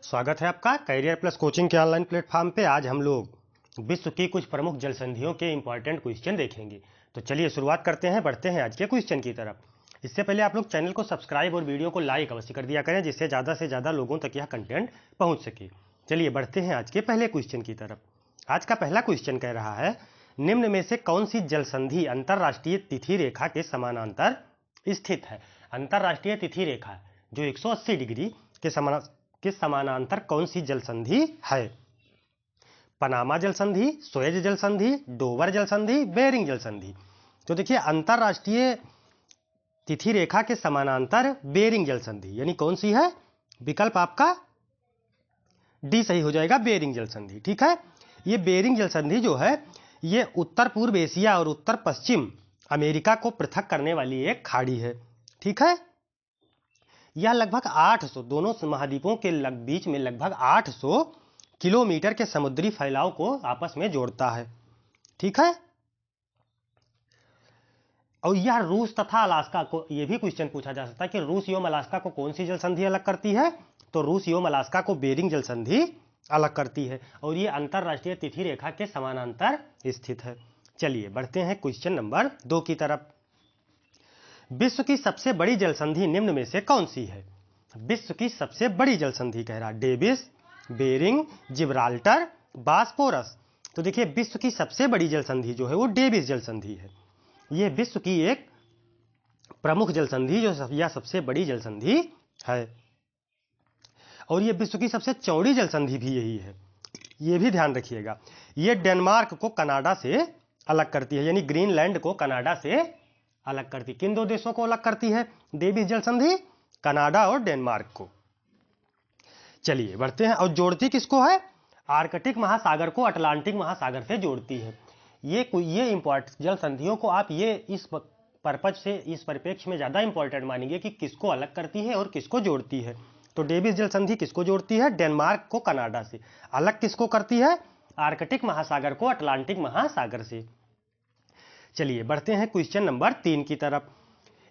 स्वागत है आपका कैरियर प्लस कोचिंग के ऑनलाइन प्लेटफॉर्म पे। आज हम लोग विश्व की कुछ प्रमुख जल संधियों के इंपॉर्टेंट क्वेश्चन देखेंगे। तो चलिए शुरुआत करते हैं, बढ़ते हैं आज के क्वेश्चन की तरफ। इससे पहले आप लोग चैनल को सब्सक्राइब और वीडियो को लाइक अवश्य कर दिया करें, जिससे ज़्यादा से ज़्यादा लोगों तक यह कंटेंट पहुँच सके। चलिए बढ़ते हैं आज के पहले क्वेश्चन की तरफ। आज का पहला क्वेश्चन कह रहा है, निम्न में से कौन सी जल संधि अंतरराष्ट्रीय तिथि रेखा के समानांतर स्थित है। अंतरराष्ट्रीय तिथि रेखा जो 180 डिग्री के समानांतर कौन सी जल संधि है। पनामा जल संधि, सुएज जल संधि, डोवर जल संधि, बेरिंग जल संधि। तो देखिए अंतरराष्ट्रीय तिथि रेखा के समानांतर बेरिंग जल संधि यानी कौन सी है। विकल्प आपका डी सही हो जाएगा, बेरिंग जल संधि। ठीक है, ये बेरिंग जल संधि जो है ये उत्तर पूर्व एशिया और उत्तर पश्चिम अमेरिका को पृथक करने वाली एक खाड़ी है। ठीक है, यह लगभग 800 दोनों महाद्वीपों के बीच में लगभग 800 किलोमीटर के समुद्री फैलाव को आपस में जोड़ता है। ठीक है, और यह रूस तथा अलास्का को, यह भी क्वेश्चन पूछा जा सकता है कि रूस एवं अलास्का को कौन सी जल संधि अलग करती है। तो रूस एवं अलास्का को बेरिंग जल संधि अलग करती है और यह अंतरराष्ट्रीय तिथि रेखा के समानांतर स्थित है। चलिए बढ़ते हैं क्वेश्चन नंबर 2 की तरफ। विश्व की सबसे बड़ी जल संधि निम्न में से कौन सी है। विश्व की सबसे बड़ी जल संधि कह रहा, डेविस, बेरिंग, जिब्राल्टर, बास्पोरस। तो देखिए विश्व की सबसे बड़ी जल संधि जो है वो डेविस जल संधि है। यह विश्व की एक प्रमुख जल संधि जो यह सबसे बड़ी जल संधि है और यह विश्व की सबसे चौड़ी जल संधि भी यही है। यह भी ध्यान रखिएगा, यह डेनमार्क को कनाडा से अलग करती है, यानी ग्रीनलैंड को कनाडा से अलग करती। किन दो देशों को अलग करती है डेविस जल संधि? कनाडा और डेनमार्क को। चलिए बढ़ते हैं, और जोड़ती किसको है? आर्कटिक महासागर को अटलांटिक महासागर से जोड़ती है। ये इंपॉर्टेंट जल संधियों को आप ये इस पर्पज से, इस परिप्रेक्ष्य में ज्यादा इंपॉर्टेंट मानेंगे कि किसको अलग करती है और किसको जोड़ती है। तो डेविस जल संधि किसको जोड़ती है? डेनमार्क को कनाडा से। अलग किसको करती है? आर्कटिक महासागर को अटलांटिक महासागर से। चलिए बढ़ते हैं क्वेश्चन नंबर 3 की तरफ।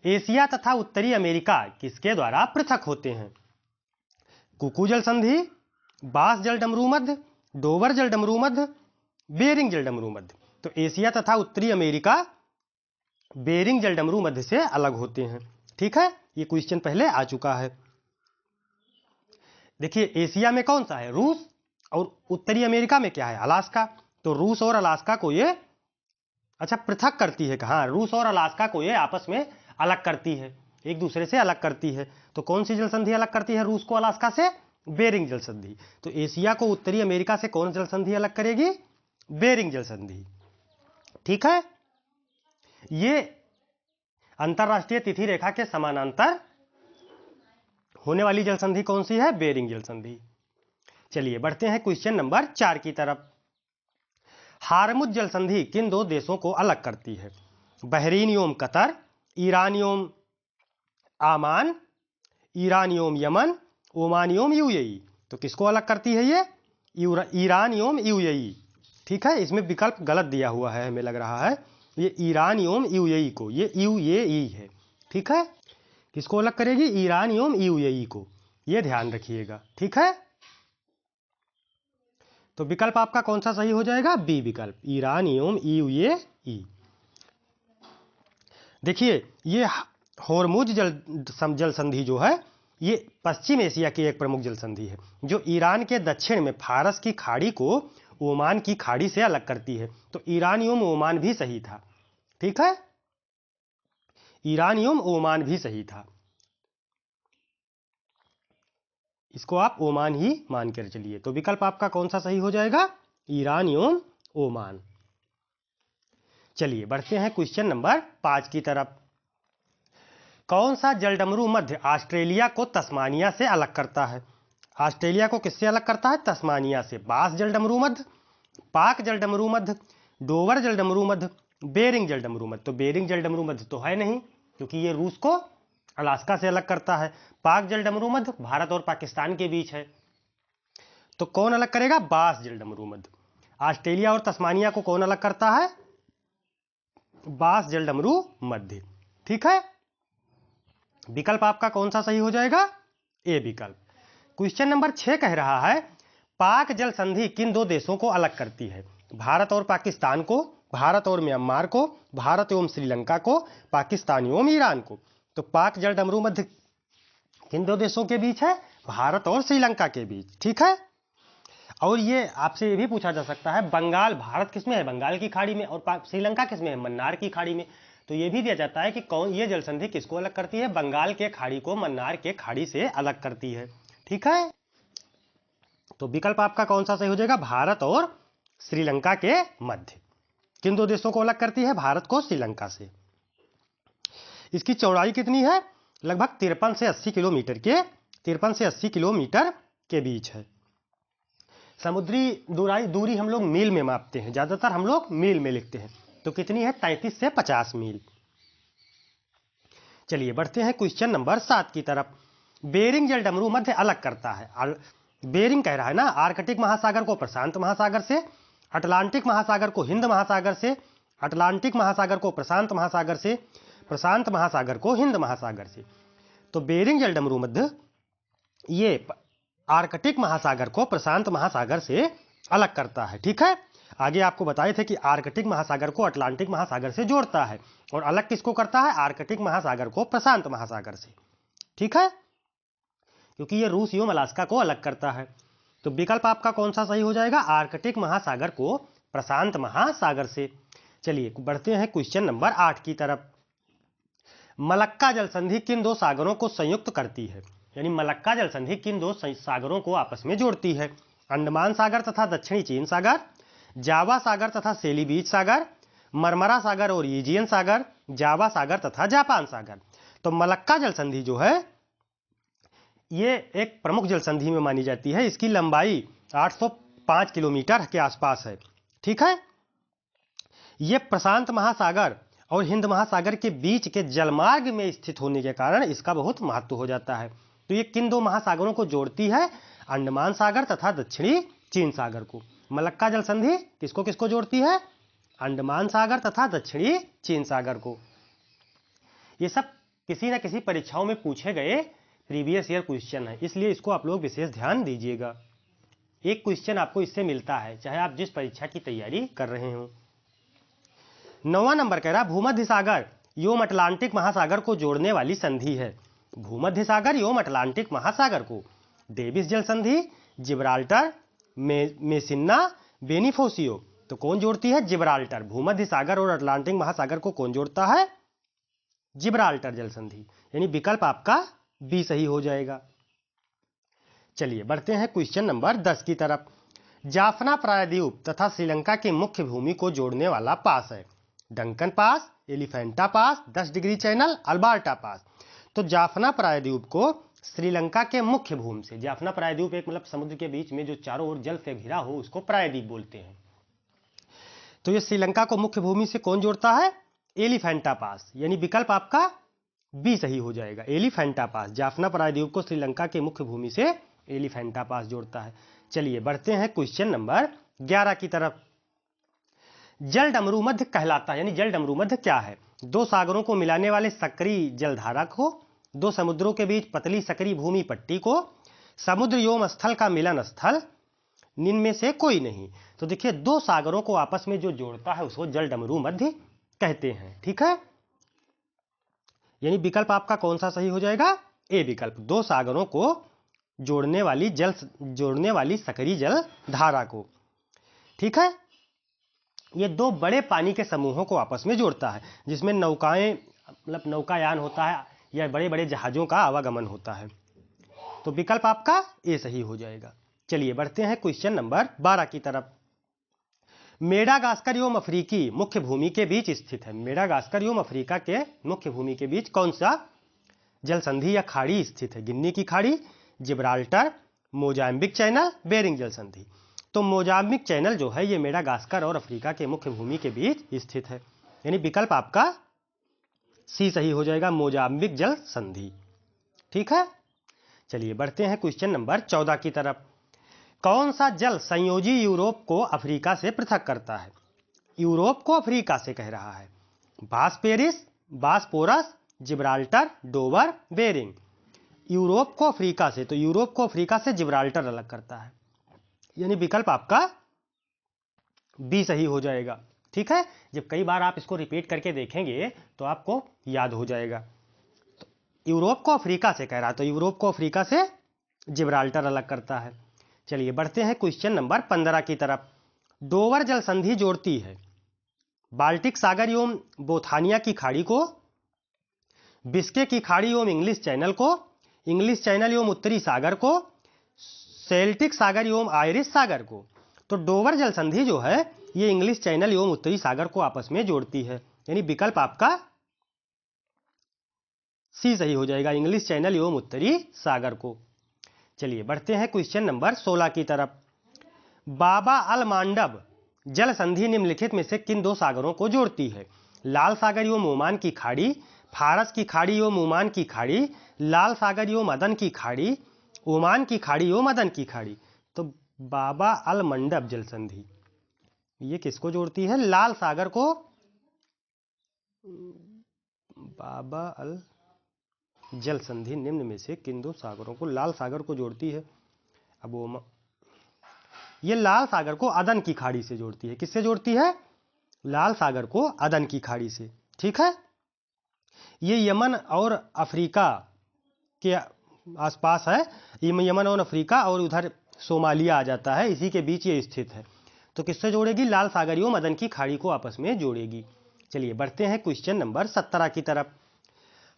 एशिया तथा उत्तरी अमेरिका किसके द्वारा पृथक होते हैं? कुकू जल संधि, बास जल डमरू मध्य, डोवर जल डमरू मध्य, बेरिंग जल डमरू मध्य। तो एशिया तथा उत्तरी अमेरिका बेरिंग जल डमरू मध्य से अलग होते हैं। ठीक है, ये क्वेश्चन पहले आ चुका है। देखिए एशिया में कौन सा है? रूस, और उत्तरी अमेरिका में क्या है? अलास्का। तो रूस और अलास्का को ये पृथक करती है। कहाँ? रूस और अलास्का को ये आपस में अलग करती है, एक दूसरे से अलग करती है। तो कौन सी जल संधि अलग करती है रूस को अलास्का से? बेरिंग जल संधि। तो एशिया को उत्तरी अमेरिका से कौन जल संधि अलग करेगी? बेरिंग जल संधि। ठीक है, ये अंतरराष्ट्रीय तिथि रेखा के समानांतर होने वाली जल संधि कौन सी है? बेरिंग जल संधि। चलिए बढ़ते हैं क्वेश्चन नंबर 4 की तरफ। हारमुज जल संधि किन दो देशों को अलग करती है? बहरीन एवं कतर, ईरान एवं आमान, ईरान एवं यमन, ओमान एवं यूएई। तो किसको अलग करती है ये? ईरान एवं यूएई। ठीक है, इसमें विकल्प गलत दिया हुआ है, हमें लग रहा है ये ईरान एवं यूएई को, ये यूएई है। ठीक है, किसको अलग करेगी? ईरान एवं यूएई को, ये ध्यान रखिएगा। ठीक है, तो विकल्प आपका कौन सा सही हो जाएगा? बी विकल्प, ईरान एवं यूएई। देखिए ये होर्मुज जल संधि जो है ये पश्चिम एशिया की एक प्रमुख जल संधि है, जो ईरान के दक्षिण में फारस की खाड़ी को ओमान की खाड़ी से अलग करती है। तो ईरान एवं ओमान भी सही था। ठीक है, ईरान एवं ओमान भी सही था, इसको आप ओमान ही मान कर चलिए। तो विकल्प आपका कौन सा सही हो जाएगा? ईरान एवं ओमान। चलिए बढ़ते हैं क्वेश्चन नंबर 5 की तरफ। कौन सा जलडमरू मध्य ऑस्ट्रेलिया को तस्मानिया से अलग करता है? ऑस्ट्रेलिया को किससे अलग करता है? तस्मानिया से। बास जलडमरू मध्य, पाक जलडमरू मध्य, डोवर जलडमरू मध्य, बेरिंग जलडमरू मध्य। तो बेरिंग जलडमरू मध्य तो है नहीं, क्योंकि ये रूस को अलास्का से अलग करता है। पाक जलडमरू मध्य भारत और पाकिस्तान के बीच है। तो कौन अलग करेगा? बास जलडमरू मध्य। ऑस्ट्रेलिया और तस्मानिया को कौन अलग करता है? बास जलडमरू मध्य। ठीक है, विकल्प आपका कौन सा सही हो जाएगा? ए विकल्प। क्वेश्चन नंबर 6 कह रहा है पाक जल संधि किन दो देशों को अलग करती है? भारत और पाकिस्तान को, भारत और म्यांमार को, भारत एवं श्रीलंका को, पाकिस्तान एवं ईरान को। तो पाक जल डमरू मध्य किन दो देशों के बीच है? भारत और श्रीलंका के बीच। ठीक है। और ये आपसे ये भी पूछा जा सकता है बंगाल, भारत किसमें है? बंगाल की खाड़ी में। और श्रीलंका किसमें है? मन्नार की खाड़ी में। तो ये भी दिया जाता है कि कौन ये जल संधि किसको अलग करती है? बंगाल के खाड़ी को मन्नार के खाड़ी से अलग करती है। ठीक है। तो विकल्प आपका कौन सा सही हो जाएगा? भारत और श्रीलंका के मध्य। किन दो देशों को अलग करती है? भारत को श्रीलंका से। इसकी चौड़ाई कितनी है? लगभग 53 से 80 किलोमीटर के 53 से 80 किलोमीटर के बीच है। समुद्री दूरी हम लोग मील में मापते हैं, ज्यादातर हम लोग मील में लिखते हैं। तो कितनी है? 33 से 50 मील। चलिए बढ़ते हैं क्वेश्चन नंबर 7 की तरफ। बेरिंग जल डमरू मध्य अलग करता है। बेरिंग कह रहा है ना, आर्कटिक महासागर को प्रशांत महासागर से, अटलांटिक महासागर को हिंद महासागर से, अटलांटिक महासागर को प्रशांत महासागर से, प्रशांत महासागर को हिंद महासागर से। तो बेरिंग जल डमरू मध्य ये आर्कटिक महासागर को प्रशांत महासागर से अलग करता है। ठीक है। आगे आपको बताए थे कि आर्कटिक महासागर को अटलांटिक महासागर से जोड़ता है और अलग किसको करता है? आर्कटिक महासागर को प्रशांत महासागर से। ठीक है। क्योंकि ये रूस एवं अलास्का को अलग करता है। तो विकल्प आपका कौन सा सही हो जाएगा? आर्कटिक महासागर को प्रशांत महासागर से। चलिए बढ़ते हैं क्वेश्चन नंबर 8 की तरफ। मलक्का जल संधि किन दो सागरों को संयुक्त करती है? यानी मलक्का जल संधि किन दो सागरों को आपस में जोड़ती है? अंडमान सागर तथा दक्षिणी चीन सागर, जावा सागर तथा सेली बीच सागर, मरमरा सागर और ईजियन सागर, जावा सागर तथा जापान सागर। तो मलक्का जल संधि जो है ये एक प्रमुख जल संधि में मानी जाती है। इसकी लंबाई 805 किलोमीटर के आसपास है। ठीक है। ये प्रशांत महासागर और हिंद महासागर के बीच के जलमार्ग में स्थित होने के कारण इसका बहुत महत्व हो जाता है। तो ये किन दो महासागरों को जोड़ती है? अंडमान सागर तथा दक्षिणी चीन सागर को। मलक्का जल संधि किसको किसको जोड़ती है? अंडमान सागर तथा दक्षिणी चीन सागर को। ये सब किसी न किसी परीक्षाओं में पूछे गए प्रीवियस ईयर क्वेश्चन है, इसलिए इसको आप लोग विशेष ध्यान दीजिएगा। एक क्वेश्चन आपको इससे मिलता है चाहे आप जिस परीक्षा की तैयारी कर रहे हो। 9वां नंबर कह रहा भूमध्य सागर एवं अटलांटिक महासागर को जोड़ने वाली संधि है। भूमध्य सागर एवं अटलांटिक महासागर को डेविस जल संधि, जिब्राल्टर, मेसिन्ना, बेनिफोसियो। तो कौन जोड़ती है? जिब्राल्टर। भूमध्य सागर और अटलांटिक महासागर को कौन जोड़ता है? जिब्राल्टर जल संधि। यानी विकल्प आपका बी सही हो जाएगा। चलिए बढ़ते हैं क्वेश्चन नंबर 10 की तरफ। जाफना प्रायद्वीप तथा श्रीलंका की मुख्य भूमि को जोड़ने वाला पास है। डंकन पास, एलिफेंटा पास, 10 डिग्री चैनल, अल्बर्टा पास। तो जाफना प्रायद्वीप को श्रीलंका के मुख्य भूमि से, जाफना प्रायद्वीप एक मतलब समुद्र के बीच में जो चारों ओर जल से घिरा हो उसको प्रायद्वीप बोलते हैं। तो ये श्रीलंका को मुख्य भूमि से कौन जोड़ता है? एलिफेंटा पास। यानी विकल्प आपका बी सही हो जाएगा। एलिफेंटा पास जाफना प्रायद्वीप को श्रीलंका के मुख्य भूमि से एलिफेंटा पास जोड़ता है। चलिए बढ़ते हैं क्वेश्चन नंबर 11 की तरफ। जल डमरू मध्य कहलाता है, यानी जल डमरू मध्य क्या है? दो सागरों को मिलाने वाले सक्रिय जलधारा को, दो समुद्रों के बीच पतली सक्रिय भूमि पट्टी को, समुद्र एवं स्थल का मिलन स्थल, इनमें से कोई नहीं। तो देखिए दो सागरों को आपस में जो जोड़ता है उसको जल डमरू मध्य कहते हैं। ठीक है। यानी विकल्प आपका कौन सा सही हो जाएगा? ए विकल्प। दो सागरों को जोड़ने वाली सक्रिय जल धारा को। ठीक है। ये दो बड़े पानी के समूहों को आपस में जोड़ता है जिसमें नौकाएं मतलब नौकायान होता है या बड़े बड़े जहाजों का आवागमन होता है। तो विकल्प आपका ए सही हो जाएगा। चलिए बढ़ते हैं क्वेश्चन नंबर 12 की तरफ। मेडागास्कर एवं अफ्रीकी मुख्य भूमि के बीच स्थित है। मेडागास्कर एवं अफ्रीका के मुख्य भूमि के बीच कौन सा जल संधि या खाड़ी स्थित है? गिन्नी की खाड़ी, जिब्राल्टर, मोजाम्बिक चैनल, बेरिंग जल संधि। तो मोजाम्बिक चैनल जो है ये मेडागास्कर और अफ्रीका के मुख्य भूमि के बीच स्थित है। यानी विकल्प आपका सी सही हो जाएगा, मोजाम्बिक जल संधि। ठीक है। चलिए बढ़ते हैं क्वेश्चन नंबर 14 की तरफ। कौन सा जल संयोजी यूरोप को अफ्रीका से पृथक करता है? यूरोप को अफ्रीका से कह रहा है। बासपेरिस, बासपोरस, जिब्राल्टर, डोवर, बेरिंग। यूरोप को अफ्रीका से, तो यूरोप को अफ्रीका से जिब्राल्टर अलग करता है, यानी विकल्प आपका बी सही हो जाएगा। ठीक है, जब कई बार आप इसको रिपीट करके देखेंगे तो आपको याद हो जाएगा। तो यूरोप को अफ्रीका से कह रहा, तो यूरोप को अफ्रीका से जिब्राल्टर अलग करता है। चलिए बढ़ते हैं क्वेश्चन नंबर 15 की तरफ। डोवर जल संधि जोड़ती है बाल्टिक सागर एवं बोथानिया की खाड़ी को, बिस्के की खाड़ी एवं इंग्लिश चैनल को, इंग्लिश चैनल एवं उत्तरी सागर को, सेल्टिक सागर एवं आयरिश सागर को। तो डोवर जल संधि जो है ये इंग्लिश चैनल एवं उत्तरी सागर को आपस में जोड़ती है, यानी विकल्प आपका सी सही हो जाएगा, इंग्लिश चैनल एवं उत्तरी सागर को। चलिए बढ़ते हैं क्वेश्चन नंबर 16 की तरफ। बाबा अल मांडब जल संधि निम्नलिखित में से किन दो सागरों को जोड़ती है? लाल सागर एवं ओमान की खाड़ी, फारस की खाड़ी एवं ओमान की खाड़ी, लाल सागर एवं अदन की खाड़ी, ओमान की खाड़ी एवं अदन की खाड़ी। तो बाबा अल मंडब जल संधि ये किसको जोड़ती है? लाल सागर को, बाबा अल जल संधि निम्न में से किन दो सागरों को, लाल सागर को जोड़ती है। अब ये लाल सागर को अदन की खाड़ी से जोड़ती है। किससे जोड़ती है? लाल सागर को अदन की खाड़ी से। ठीक है, ये यमन और अफ्रीका के आसपास है, यमन और अफ्रीका और उधर सोमालिया आ जाता है, इसी के बीच ये स्थित है। तो किससे जोड़ेगी? लाल सागर एवं अदन की खाड़ी को आपस में जोड़ेगी। चलिए बढ़ते हैं क्वेश्चन नंबर 17 की तरफ।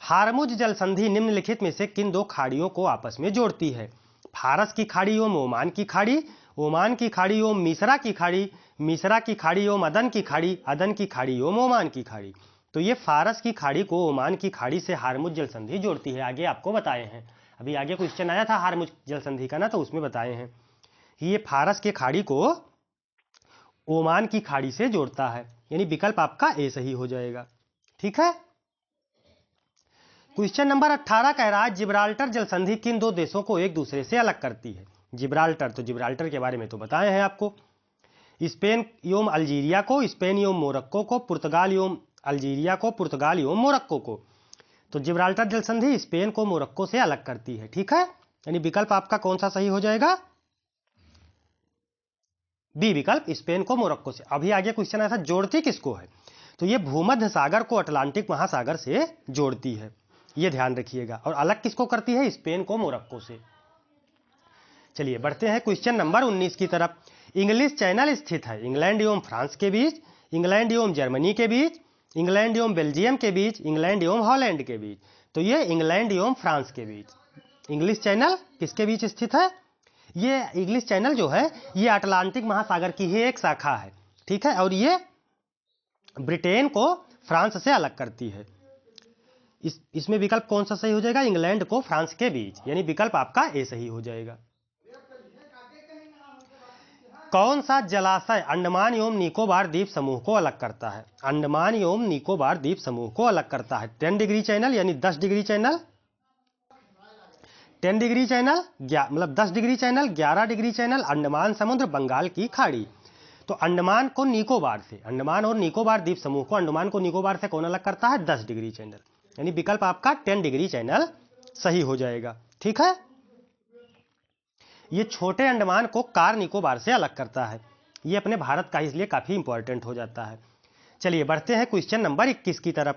हारमुज जल संधि निम्नलिखित में से किन दो खाड़ियों को आपस में जोड़ती है? फारस की खाड़ी एवं ओमान की खाड़ी, ओमान की खाड़ी एवं मिस्रा की खाड़ी, मिस्रा की खाड़ी एवं अदन की खाड़ी, अदन की खाड़ी एवं ओमान की खाड़ी। तो ये फारस की खाड़ी को ओमान की खाड़ी से हारमुज जल संधि जोड़ती है। आगे आपको बताए हैं, अभी आगे क्वेश्चन आया था हारमुज जल संधि का ना, तो उसमें बताए हैं ये फारस के खाड़ी को ओमान की खाड़ी से जोड़ता है, यानी विकल्प आपका ए सही हो जाएगा। ठीक है, क्वेश्चन नंबर 18 कह रहा है जिब्राल्टर जल संधि किन दो देशों को एक दूसरे से अलग करती है? जिब्राल्टर, तो जिब्राल्टर के बारे में तो बताए हैं आपको। स्पेन एवं अल्जीरिया को, स्पेन एवं मोरक्को को, पुर्तगाल एवं अल्जीरिया को, पुर्तगाल एवं मोरक्को को। तो जिब्राल्टर जल संधि स्पेन को मोरक्को से अलग करती है। ठीक है, यानी विकल्प आपका कौन सा सही हो जाएगा? बी विकल्प, स्पेन को मोरक्को से। अभी आगे क्वेश्चन आया था जोड़ती किसको है? तो ये भूमध्य सागर को अटलांटिक महासागर से जोड़ती है, ये ध्यान रखिएगा। और अलग किसको करती है? स्पेन को मोरक्को से। चलिए बढ़ते हैं क्वेश्चन नंबर 19 की तरफ। इंग्लिश चैनल स्थित है इंग्लैंड एवं फ्रांस के बीच, इंग्लैंड एवं जर्मनी के बीच, इंग्लैंड एवं बेल्जियम के बीच, इंग्लैंड एवं हॉलैंड के बीच। तो ये इंग्लैंड एवं फ्रांस के बीच। इंग्लिश चैनल किसके बीच स्थित है? ये इंग्लिश चैनल जो है ये अटलांटिक महासागर की ही एक शाखा है। ठीक है, और ये ब्रिटेन को फ्रांस से अलग करती है। इसमें विकल्प कौन सा सही हो जाएगा? इंग्लैंड को फ्रांस के बीच, यानी विकल्प आपका ए सही हो जाएगा। कौन सा जलाशय अंडमान एवं निकोबार द्वीप समूह को अलग करता है? अंडमान एवं निकोबार द्वीप समूह को अलग करता है 10 डिग्री चैनल, यानी 10 डिग्री चैनल, 10 डिग्री चैनल, मतलब 10 degree channel, 11 degree channel, Andaman समुद्र, बंगाल की खाड़ी। तो अंडमान को निकोबार से, अंडमान और निकोबार द्वीप समूह को अंडमान को निकोबार से कौन अलग करता है? 10 डिग्री चैनल, यानी विकल्प आपका 10 डिग्री चैनल सही हो जाएगा। ठीक है, ये छोटे अंडमान को कार निकोबार से अलग करता है, ये अपने भारत का इसलिए काफी इंपॉर्टेंट हो जाता है। चलिए बढ़ते हैं क्वेश्चन नंबर 21 की तरफ।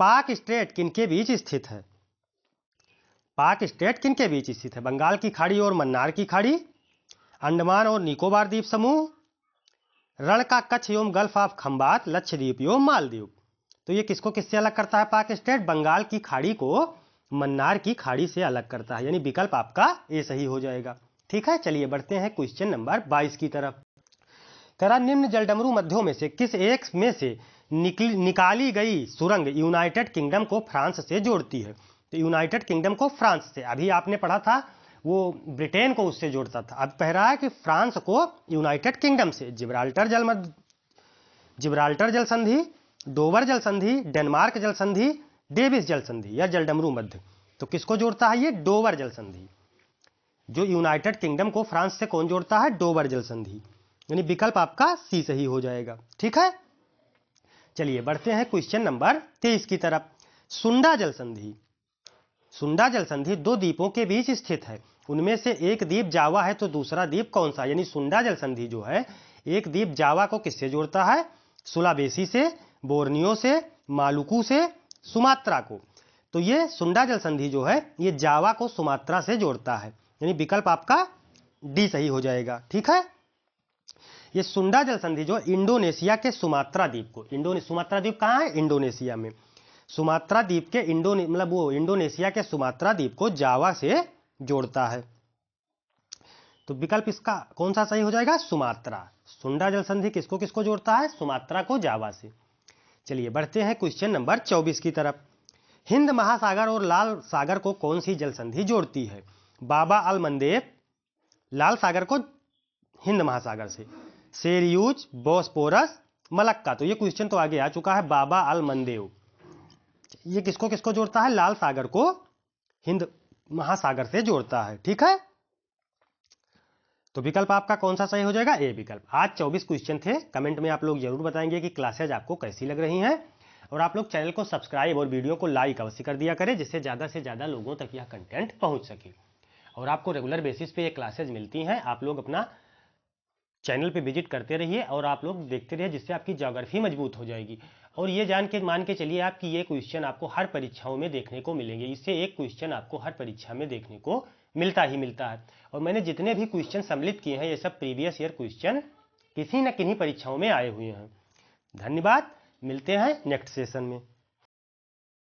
पाक स्टेट किनके बीच स्थित है? पाक स्टेट किनके बीच स्थित है? बंगाल की खाड़ी और मन्नार की खाड़ी, अंडमान और निकोबार द्वीप समूह, रण का कच्छ एवं गल्फ ऑफ खंबात, लक्षद्वीप एवं मालदीव। तो ये किसको किससे अलग करता है? पाक स्टेट बंगाल की खाड़ी को मन्नार की खाड़ी से अलग करता है, यानी विकल्प आपका ए सही हो जाएगा। ठीक है, चलिए बढ़ते हैं क्वेश्चन नंबर 22 की तरफ। करा निम्न जलडमरू मध्यों में से किस एक में से निकाली गई सुरंग यूनाइटेड किंगडम को फ्रांस से जोड़ती है? तो यूनाइटेड किंगडम को फ्रांस से, अभी आपने पढ़ा था वो ब्रिटेन को उससे जोड़ता था, अब कह रहा है कि फ्रांस को यूनाइटेड किंगडम से। जिब्राल्टर जल संधि, डोवर जल संधि, डेनमार्क जल संधि, डेविस जल संधि या जलडमरू मध्य। तो किसको जोड़ता है? ये डोवर जल संधि। जो यूनाइटेड किंगडम को फ्रांस से कौन जोड़ता है? डोवर जल संधि, यानी विकल्प आपका सी सही हो जाएगा। ठीक है, चलिए बढ़ते हैं क्वेश्चन नंबर 23 की तरफ। सुंडा जल संधि, सुंडा जल संधि दो द्वीपों के बीच स्थित है, उनमें से एक द्वीप जावा है तो दूसरा द्वीप कौन सा। यानी सुंडा जल संधि जो है एक द्वीप जावा को किससे जोड़ता है, सुलावेसी से, बोर्नियो से, मालुकू से, सुमात्रा को। तो ये सुंडा जल संधि जो है ये जावा को सुमात्रा से जोड़ता है, यानी विकल्प आपका डी सही हो जाएगा। ठीक है, ये सुंडा जल संधि जो इंडोनेशिया के सुमात्रा द्वीप को, सुमात्रा द्वीप कहाँ है, इंडोनेशिया में, सुमात्रा द्वीप के मतलब वो इंडोनेशिया के सुमात्रा द्वीप को जावा से जोड़ता है। तो विकल्प इसका कौन सा सही हो जाएगा, सुमात्रा। सुंडा जल संधि किसको किसको जोड़ता है, सुमात्रा को जावा से। चलिए बढ़ते हैं क्वेश्चन नंबर 24 की तरफ। हिंद महासागर और लाल सागर को कौन सी जल संधि जोड़ती है। बाबा अल मंदेब लाल सागर को हिंद महासागर से, सेरियूज, बोस्पोरस, मलक्का। तो ये क्वेश्चन तो आगे आ चुका है। बाबा अल मंदेब ये किसको किसको जोड़ता है, लाल सागर को हिंद महासागर से जोड़ता है। ठीक है, तो विकल्प आपका कौन सा सही हो जाएगा, ए विकल्प। आज 24 क्वेश्चन थे। कमेंट में आप लोग जरूर बताएंगे कि क्लासेज आपको कैसी लग रही हैं, और आप लोग चैनल को सब्सक्राइब और वीडियो को लाइक अवश्य कर दिया करें, जिससे ज़्यादा से ज़्यादा लोगों तक यह कंटेंट पहुंच सके। और आपको रेगुलर बेसिस पे ये क्लासेज मिलती हैं। आप लोग अपना चैनल पे विजिट करते रहिए और आप लोग देखते रहिए, जिससे आपकी ज्योग्राफी मजबूत हो जाएगी। और ये जान के मान के चलिए आप कि ये क्वेश्चन आपको हर परीक्षाओं में देखने को मिलेंगे। इससे एक क्वेश्चन आपको हर परीक्षा में देखने को मिलता ही मिलता है। और मैंने जितने भी क्वेश्चन सम्मिलित किए हैं ये सब प्रीवियस ईयर क्वेश्चन किसी न किन्हीं परीक्षाओं में आए हुए हैं। धन्यवाद, मिलते हैं नेक्स्ट सेशन में।